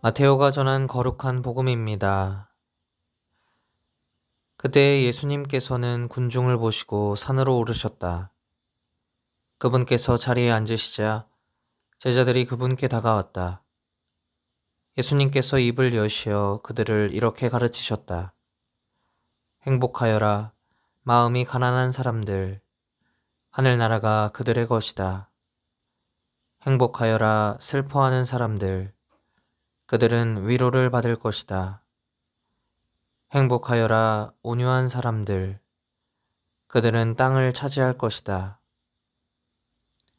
마테오가 전한 거룩한 복음입니다. 그때 예수님께서는 군중을 보시고 산으로 오르셨다. 그분께서 자리에 앉으시자 제자들이 그분께 다가왔다. 예수님께서 입을 여시어 그들을 이렇게 가르치셨다. 행복하여라, 마음이 가난한 사람들, 하늘나라가 그들의 것이다. 행복하여라, 슬퍼하는 사람들, 그들은 위로를 받을 것이다. 행복하여라, 온유한 사람들, 그들은 땅을 차지할 것이다.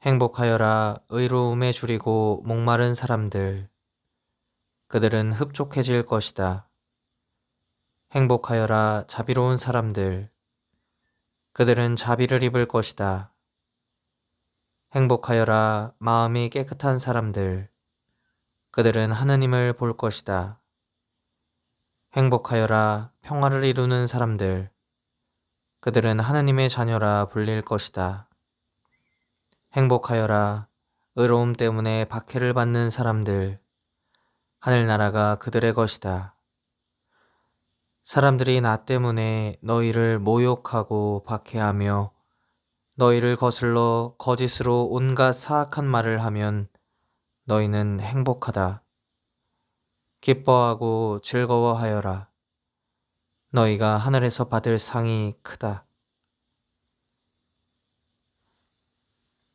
행복하여라, 의로움에 줄이고 목마른 사람들, 그들은 흡족해질 것이다. 행복하여라, 자비로운 사람들, 그들은 자비를 입을 것이다. 행복하여라, 마음이 깨끗한 사람들, 그들은 하느님을 볼 것이다. 행복하여라, 평화를 이루는 사람들, 그들은 하느님의 자녀라 불릴 것이다. 행복하여라, 의로움 때문에 박해를 받는 사람들, 하늘나라가 그들의 것이다. 사람들이 나 때문에 너희를 모욕하고 박해하며 너희를 거슬러 거짓으로 온갖 사악한 말을 하면 너희는 행복하다. 기뻐하고 즐거워하여라. 너희가 하늘에서 받을 상이 크다.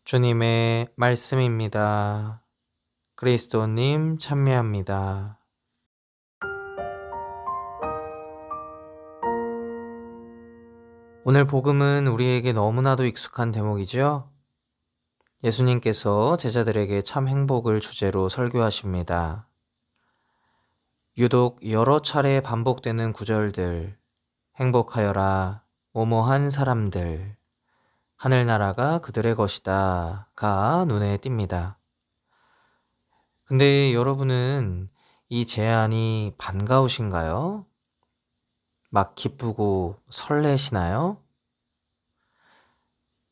주님의 말씀입니다. 그리스도님 찬미합니다. 오늘 복음은 우리에게 너무나도 익숙한 대목이죠? 예수님께서 제자들에게 참 행복을 주제로 설교하십니다. 유독 여러 차례 반복되는 구절들, 행복하여라, 오모한 사람들, 하늘나라가 그들의 것이다가 눈에 띕니다. 근데 여러분은 이 제안이 반가우신가요? 막 기쁘고 설레시나요?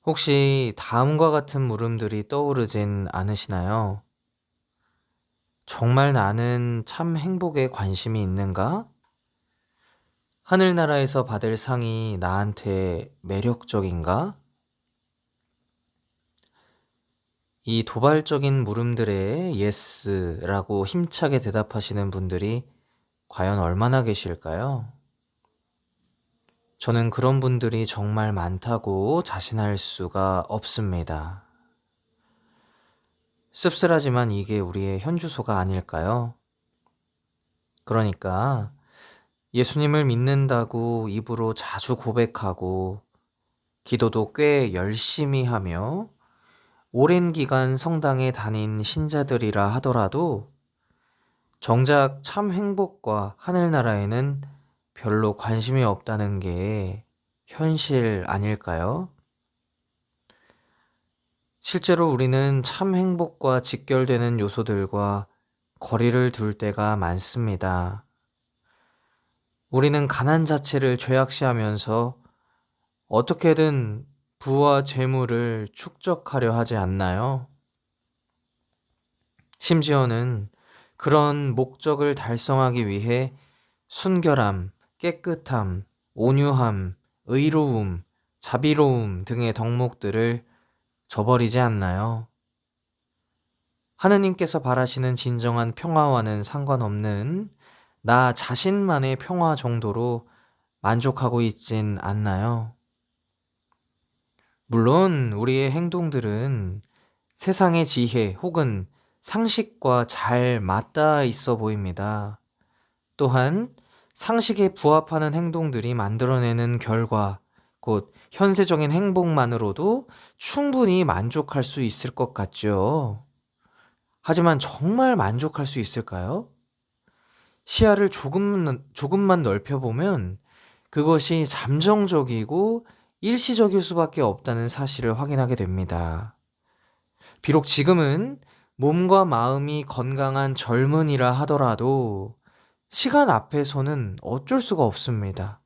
혹시 다음과 같은 물음들이 떠오르진 않으시나요? 정말 나는 참 행복에 관심이 있는가? 하늘나라에서 받을 상이 나한테 매력적인가? 이 도발적인 물음들에 예스라고 힘차게 대답하시는 분들이 과연 얼마나 계실까요? 저는 그런 분들이 정말 많다고 자신할 수가 없습니다. 씁쓸하지만 이게 우리의 현주소가 아닐까요? 그러니까 예수님을 믿는다고 입으로 자주 고백하고 기도도 꽤 열심히 하며 오랜 기간 성당에 다닌 신자들이라 하더라도 정작 참 행복과 하늘나라에는 별로 관심이 없다는 게 현실 아닐까요? 실제로 우리는 참 행복과 직결되는 요소들과 거리를 둘 때가 많습니다. 우리는 가난 자체를 죄악시하면서 어떻게든 부와 재물을 축적하려 하지 않나요? 심지어는 그런 목적을 달성하기 위해 순결함, 깨끗함, 온유함, 의로움, 자비로움 등의 덕목들을 저버리지 않나요? 하느님께서 바라시는 진정한 평화와는 상관없는 나 자신만의 평화 정도로 만족하고 있진 않나요? 물론 우리의 행동들은 세상의 지혜 혹은 상식과 잘 맞닿아 있어 보입니다. 또한 상식에 부합하는 행동들이 만들어내는 결과, 곧 현세적인 행복만으로도 충분히 만족할 수 있을 것 같죠. 하지만 정말 만족할 수 있을까요? 시야를 조금만 넓혀보면 그것이 잠정적이고 일시적일 수밖에 없다는 사실을 확인하게 됩니다. 비록 지금은 몸과 마음이 건강한 젊은이라 하더라도 시간 앞에서는 어쩔 수가 없습니다.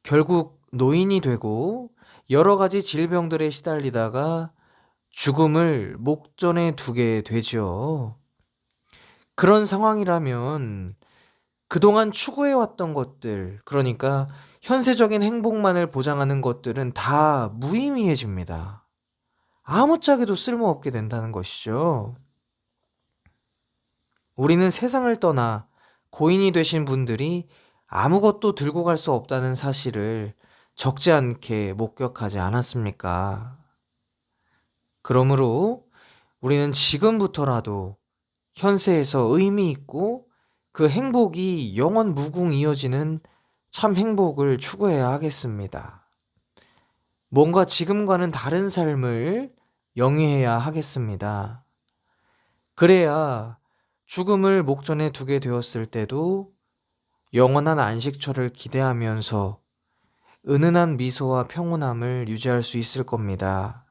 결국 노인이 되고 여러 가지 질병들에 시달리다가 죽음을 목전에 두게 되죠. 그런 상황이라면 그동안 추구해왔던 것들, 그러니까 현세적인 행복만을 보장하는 것들은 다 무의미해집니다. 아무짝에도 쓸모없게 된다는 것이죠. 우리는 세상을 떠나 고인이 되신 분들이 아무것도 들고 갈 수 없다는 사실을 적지 않게 목격하지 않았습니까? 그러므로 우리는 지금부터라도 현세에서 의미 있고 그 행복이 영원 무궁 이어지는 참 행복을 추구해야 하겠습니다. 뭔가 지금과는 다른 삶을 영위해야 하겠습니다. 그래야 죽음을 목전에 두게 되었을 때도 영원한 안식처를 기대하면서 은은한 미소와 평온함을 유지할 수 있을 겁니다.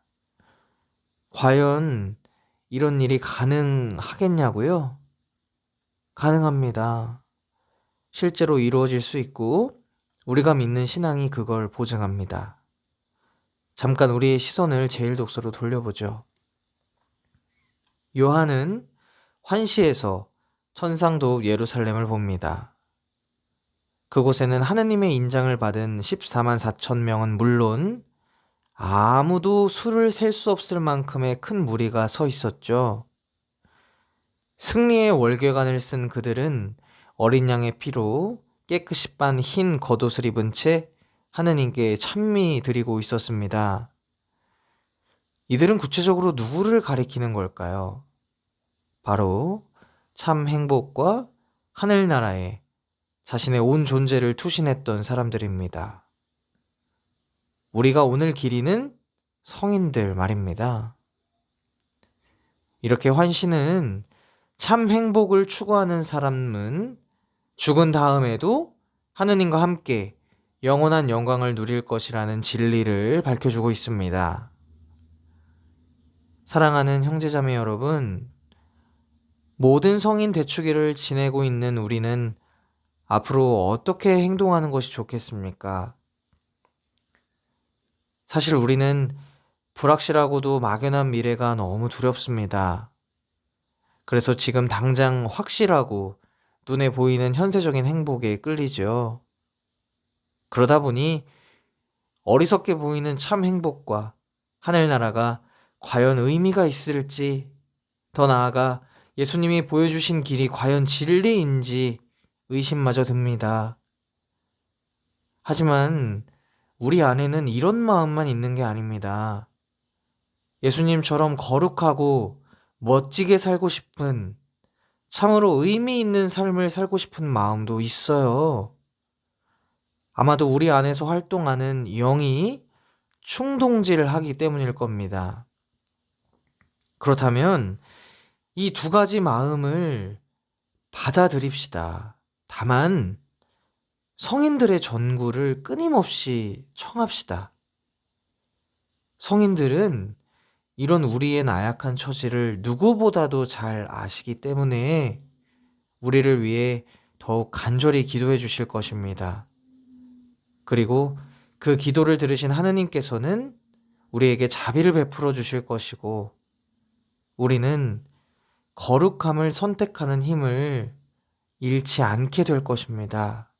과연 이런 일이 가능하겠냐고요? 가능합니다. 실제로 이루어질 수 있고 우리가 믿는 신앙이 그걸 보증합니다. 잠깐 우리의 시선을 제1독서로 돌려보죠. 요한은 환시에서 천상도읍 예루살렘을 봅니다. 그곳에는 하느님의 인장을 받은 14만 4천 명은 물론 아무도 수를 셀 수 없을 만큼의 큰 무리가 서 있었죠. 승리의 월궤관을 쓴 그들은 어린 양의 피로 깨끗이 빤 흰 겉옷을 입은 채 하느님께 찬미 드리고 있었습니다. 이들은 구체적으로 누구를 가리키는 걸까요? 바로 참 행복과 하늘나라에 자신의 온 존재를 투신했던 사람들입니다. 우리가 오늘 기리는 성인들 말입니다. 이렇게 환시는 참 행복을 추구하는 사람은 죽은 다음에도 하느님과 함께 영원한 영광을 누릴 것이라는 진리를 밝혀주고 있습니다. 사랑하는 형제자매 여러분, 모든 성인 대축일을 지내고 있는 우리는 앞으로 어떻게 행동하는 것이 좋겠습니까? 사실 우리는 불확실하고도 막연한 미래가 너무 두렵습니다. 그래서 지금 당장 확실하고 눈에 보이는 현세적인 행복에 끌리죠. 그러다 보니 어리석게 보이는 참 행복과 하늘나라가 과연 의미가 있을지, 더 나아가 예수님이 보여주신 길이 과연 진리인지 의심마저 듭니다. 하지만 우리 안에는 이런 마음만 있는 게 아닙니다. 예수님처럼 거룩하고 멋지게 살고 싶은, 참으로 의미 있는 삶을 살고 싶은 마음도 있어요. 아마도 우리 안에서 활동하는 영이 충동질을 하기 때문일 겁니다. 그렇다면 이 두 가지 마음을 받아들입시다. 다만 성인들의 전구를 끊임없이 청합시다. 성인들은 이런 우리의 나약한 처지를 누구보다도 잘 아시기 때문에 우리를 위해 더욱 간절히 기도해 주실 것입니다. 그리고 그 기도를 들으신 하느님께서는 우리에게 자비를 베풀어 주실 것이고, 우리는 거룩함을 선택하는 힘을 잃지 않게 될 것입니다.